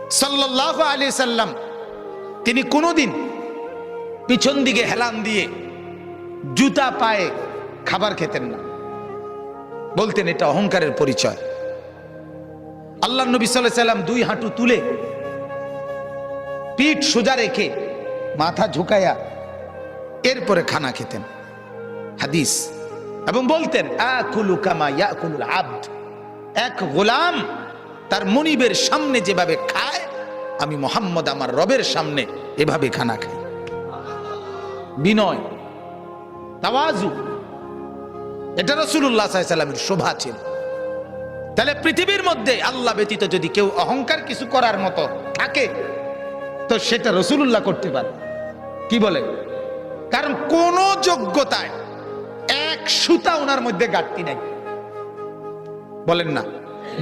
সাল্লাল্লাহু আলাইহি সাল্লাম তিনি কোনোদিন পিছন দিকে হেলান দিয়ে জুতা পায়ে খাবার খেতেন না, বলতেন এটা অহংকারের পরিচয়। আল্লাহর নবী সাল্লাল্লাহু আলাইহি সাল্লাম দুই হাঁটু তুলে পিঠ সোজা রেখে মাথা ঝুঁকায়া এরপরে খানা খেতেন, হাদিস। এবং বলতেন আকুলু কামা ইয়াকুলুল আবদ, এক গোলাম তার মনিবের সামনে যেভাবে খায় আমি মুহাম্মদ আমার রবের সামনে এভাবে খানা খাই। বিনয়, তাওয়াজু, এটা রাসূলুল্লাহ সাল্লাল্লাহু আলাইহি সাল্লামের শোভা ছিল। তাহলে পৃথিবীর মধ্যে আল্লাহ ব্যতীত যদি কেউ অহংকার কিছু করার মতো থাকে তো সেটা রাসূলুল্লাহ করতে পারে। কি বলে? কারণ কোন যোগ্যতায় এক সুতা ওনার মধ্যে ঘাটতি নাই, বলেন না?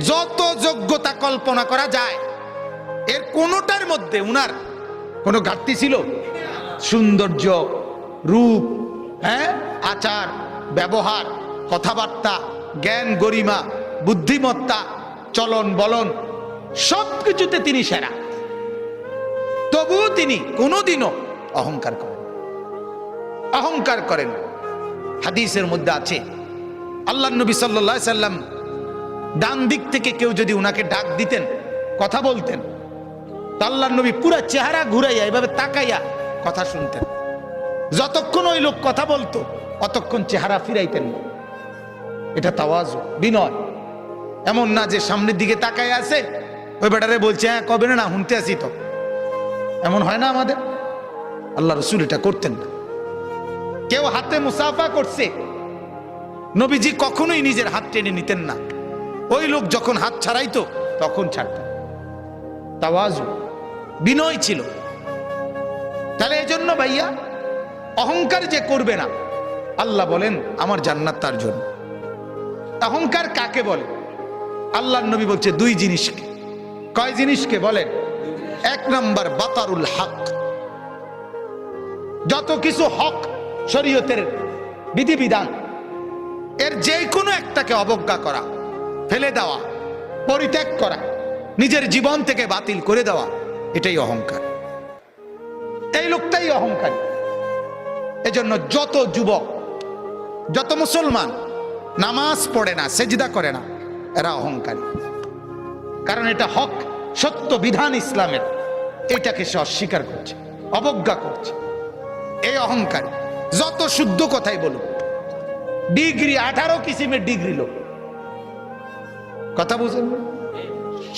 যত যোগ্যতা কল্পনা করা যায় এর কোনটার মধ্যে উনার কোনো ঘাটতি ছিল? সৌন্দর্য, রূপ, আচার ব্যবহার, কথাবার্তা, জ্ঞান গরিমা, বুদ্ধিমত্তা, চলন বলন সবকিছুতে তিনি সেরা। তবুও তিনি কোনোদিনও অহংকার করেন, অহংকার করেন। হাদিসের মধ্যে আছে আল্লাহর নবী সাল্লাল্লাহু আলাইহি সাল্লাম ডান দিক থেকে কেউ যদি উনাকে ডাক দিতেন, কথা বলতেন, তো আল্লাহর নবী পুরা চেহারা ঘুরাইয়া এভাবে তাকাইয়া কথা শুনতেন। যতক্ষণ ওই লোক কথা বলতো অতক্ষণ চেহারা ফিরাইতেন না। এটা তাওয়াজু, বিনয়। এমন না যে সামনের দিকে তাকাইয়া আছে ওই বেটারে বলছে হ্যাঁ কবে না শুনতে আসি, তো এমন হয় না আমাদের। আল্লাহ রাসূল এটা করতেন না। কেউ হাতে মুসাফা করছে, নবীজি কখনোই নিজের হাত টেনে নিতেন না, ওই লোক যখন হাত ছাড়াইতো তখন ছাড়তেন। তাওয়াজু, বিনয় ছিল। তাহলে এই জন্য ভাইয়া অহংকার যে করবে না, আল্লাহ বলেন আমার জান্নাত তার জন্য। অহংকার কাকে বলে? আল্লাহর নবী বলছে দুই জিনিসকে। কয় জিনিসকে বলেন? এক নাম্বার বাতারুল হক, যত কিছু হক শরীয়তের বিধিবিধান এর যে কোনো একটাকে অবজ্ঞা করা, ফেলে দেওয়া, পরিত্যাগ করা, নিজের জীবন থেকে বাতিল করে দেওয়া, এটাই অহংকার। এই লোকটাই অহংকারী। এজন্য যত যুবক, যত মুসলমান নামাজ পড়ে না, সেজদা করে না, এরা অহংকারী। কারণ এটা হক, সত্য বিধান ইসলামের, এটাকে সে অস্বীকার করছে, অবজ্ঞা করছে। এই অহংকারী। যত শুদ্ধ কথাই বলুক, ডিগ্রি 18 কিসিমের ডিগ্রি লোক, কথা বুঝেন,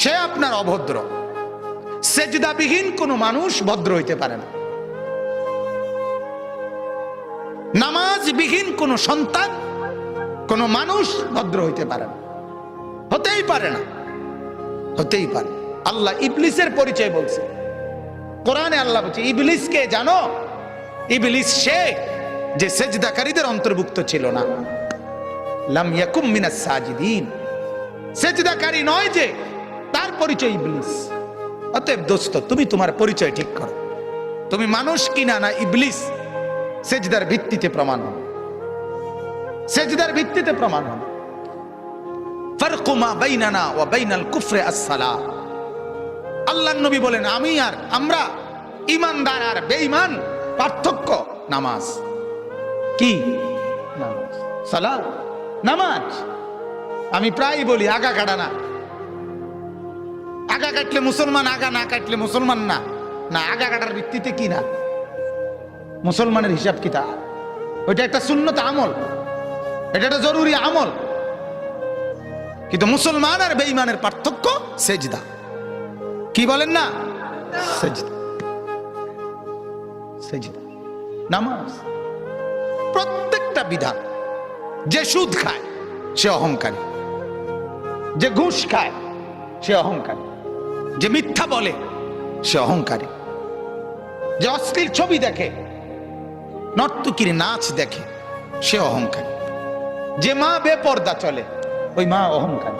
সে আপনার অভদ্র। সেজদাবিহীন কোন মানুষ ভদ্র হইতে পারে না। নামাজবিহীন কোন সন্তান, কোন মানুষ ভদ্র হইতে পারে না, হতেই পারে না, হতেই পারে। আল্লাহ ইবলিসের পরিচয় বলছে কোরআনে। আল্লাহ বলছে ইবলিসকে জানো? ইবলিস সে যে সেজদাকারীদের অন্তর্ভুক্ত ছিল না। লাম ইয়াকুম মিনাস সাজিদিন, সেজদাকারী নয় যে, তার পরিচয় ইবলিস। অতএব দোস্ত, তুমি তোমার পরিচয় ঠিক করো। তুমি মানুষ কিনা না ইবলিস, সেজদার ভিত্তিতে প্রমাণ হবে, সেজদার ভিত্তিতে প্রমাণ হবে। ফারকু মা বাইনানা ওয়া বাইনাল কুফরি আস-সালাহ। আল্লাহর নবী বলেন আমি আর আমরা, ঈমানদার আর বেঈমান পার্থক্য নামাজ। কি? নামাজ, সালাত, নামাজ। আমি প্রায় বলি আগা কাটা না। আগা কাটলে মুসলমান, আগা না কাটলে মুসলমান না। না, আগা কাটার ভিত্তিতে কি না মুসলমানের হিসাব কিতাব। ওইটা একটা সুন্নত আমল, এটা একটা জরুরি আমল। কিন্তু মুসলমান আর বেঈমানের পার্থক্য সেজদা। কি বলেন না? সেজদা, সেজদা, নামাজ। প্রত্যেকটা বিধান। যে সুদ খায় সে অহংকারী, যে ঘুষ খায় সে অহংকারী, যে মিথ্যা বলে সে অহংকারী, যে অশ্লীল ছবি দেখে, নর্তকীর নাচ দেখে সে অহংকারী, যে মা বেপর্দা চলে ওই মা অহংকারী,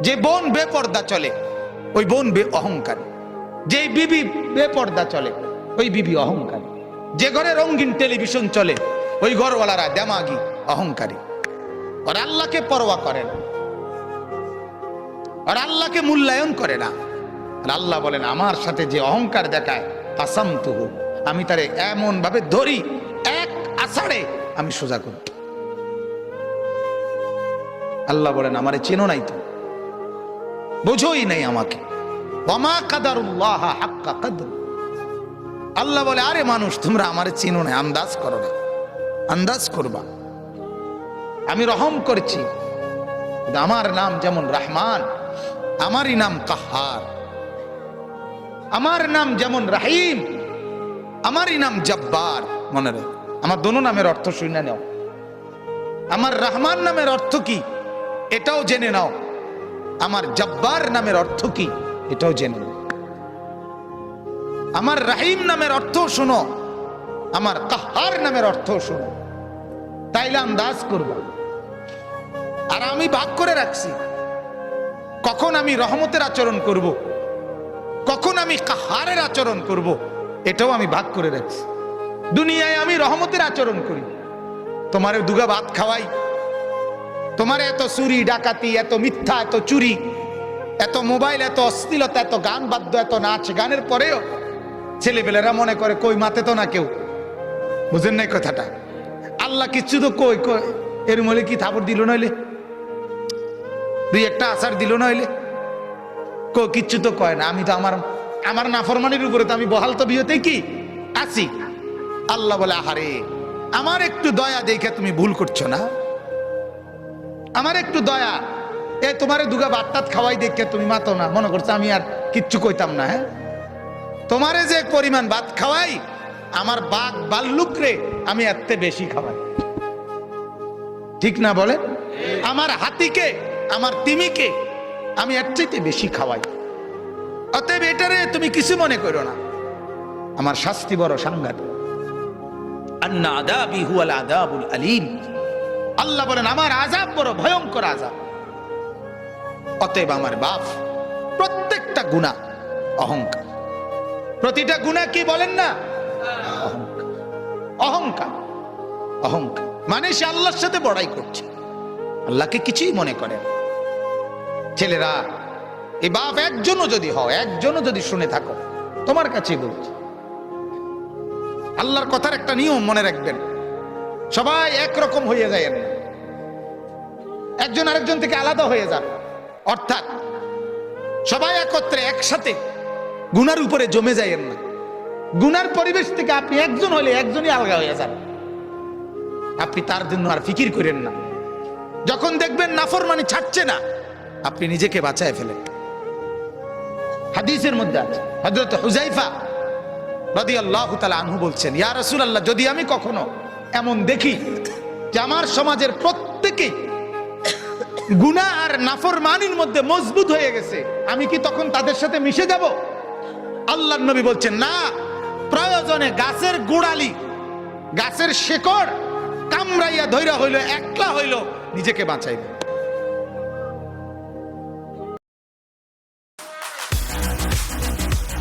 যে বোন বেপর্দা চলে ওই বোন অহংকারী, যে বিবি বেপর্দা চলে ওই বিবি অহংকারী, যে ঘরে রঙিন টেলিভিশন চলে ওই ঘরওয়ালারা দেমাগি, অহংকারী। আর আল্লাহকে পরোয়া করে না, আর আল্লাহকে মূল্যায়ন করে না। আর আল্লাহ বলেন আমার সাথে যে অহংকার দেখায় কাসামতুহু, আমি তারে এমন ভাবে ধরি এক আষাঢ়ে আমি সোজা করি। আল্লাহ বলেন আমারে চেনো নাই, তো বুঝোই নাই আমাকে। ওয়ামা কাদারুল্লাহ হাক্কা কদর। আল্লাহ বলে আরে মানুষ তোমরা আমারে চিনো না, আন্দাজ করো না, আন্দাজ করবা। আমি রহম করছি, আমার নাম যেমন রহমান, আমারই নাম কাহার। আমার নাম যেমন রাহিম, আমারই নাম জব্বার। মনে রাখ, আমার দোনো নামের অর্থ শুনে নাও। আমার রহমান নামের অর্থ কি এটাও জেনে নাও, আমার জব্বার নামের অর্থ কি এটাও জেনে নাও। আমার রাহিম নামের অর্থ শোনো, আমার কাহার নামের অর্থ শোনো, তাইলে আন্দাজ করবা। আর আমি ভাগ করে রাখছি কখন আমি রহমতের আচরণ করব, কখন আমি কাহারের আচরণ করব, এটাও আমি ভাগ করে রাখছি। দুনিয়ায় আমি রহমতের আচরণ করি, তোমারে দুগা ভাত খাওয়াই, তোমার এত চুরি ডাকাতি, এত মিথ্যা, এত চুরি, এত মোবাইল, এত অশ্লীলতা, এত গান বাদ্য, এত নাচ গানের পরেও ছেলেপেলেরা মনে করে কই মাতে তো না কেউ। বুঝেন নাই কথাটা? আল্লাহ কিচ্ছু তো কই কই এর মলে কি থাপড় দিল নইলে, দুই একটা আচার দিল নইলে, কিচ্ছু তো কয় না। আমি তো আমার নাফরমানির উপরে তো আমি বহাল তো বিয়েতে কি আছি। আল্লাহ বলে আহারে আমার একটু দয়া দেখে তুমি ভুল করছো না, আমার একটু দয়া, এই তোমারে দুগা ভাত খাওয়াই দেখে তুমি মাতো না, মনে করছো আমি আর কিচ্ছু কইতাম না। হ্যাঁ, তোমারে যে পরিমাণ ভাত খাওয়াই, আমার বাঘ বাল্লুক রে আমি এত বেশি খাওয়াই, ঠিক না বলে? আমার হাতিকে, আমার তিমিকে আমি এর চাইতে বেশি খাওয়াই। অতএব এটারে তুমি কিছু মনে করো না, আমার শাস্তি বড় সাংঘাতিক। আন্না আযাবি হুয়াল আযাবুল আলীম। আল্লাহ বলেন আমার আযাব বড় ভয়ঙ্কর আযাব। অতএব আমার বাপ, প্রত্যেকটা গুনাহ অহংকার, প্রতিটা গুনাহ কি বলেন না? অহংকার। অহংকার, অহংকার মানে সে আল্লাহর সাথে বড়াই করছে, আল্লাহকে কিছুই মনে করে না। ছেলেরা, এই বাপ একজনও যদি হয়, একজনও যদি শুনে থাকো, তোমার কাছেই বলছি, আল্লাহর কথার একটা নিয়ম মনে রাখবেন, সবাই একরকম হয়ে যায় না, একজন আরেকজন থেকে আলাদা হয়ে যান। অর্থাৎ সবাই একত্রে একসাথে গুনার উপরে জমে যায় না। গুনার পরিবেশ থেকে আপনি একজন হলে একজনই আলগা হয়ে যান, আপনি তার জন্য আর ফিকির করেন না। যখন দেখবেন নাফরমানি ছাড়ছে না, আপনি নিজেকে বাঁচায় ফেলেন। হাদিসের মধ্যে আছে, হযরত হুযায়ফা রাদিয়াল্লাহু তাআলা আনহু বলছেন, ইয়া রাসূলুল্লাহ, যদি আমি কখনো এমন দেখি যে আমার সমাজের প্রত্যেকেই গুনাহ আর নাফরমানির মধ্যে মজবুত হয়ে গেছে, আমি কি তখন তাদের সাথে মিশে যাব? আল্লাহর নবী বলছেন, না, প্রয়োজনে গাছের গোড়ালি, গাছের শেকড় কামড়াইয়া ধইরা হইল, একলা হইল, নিজেকে বাঁচাইবে।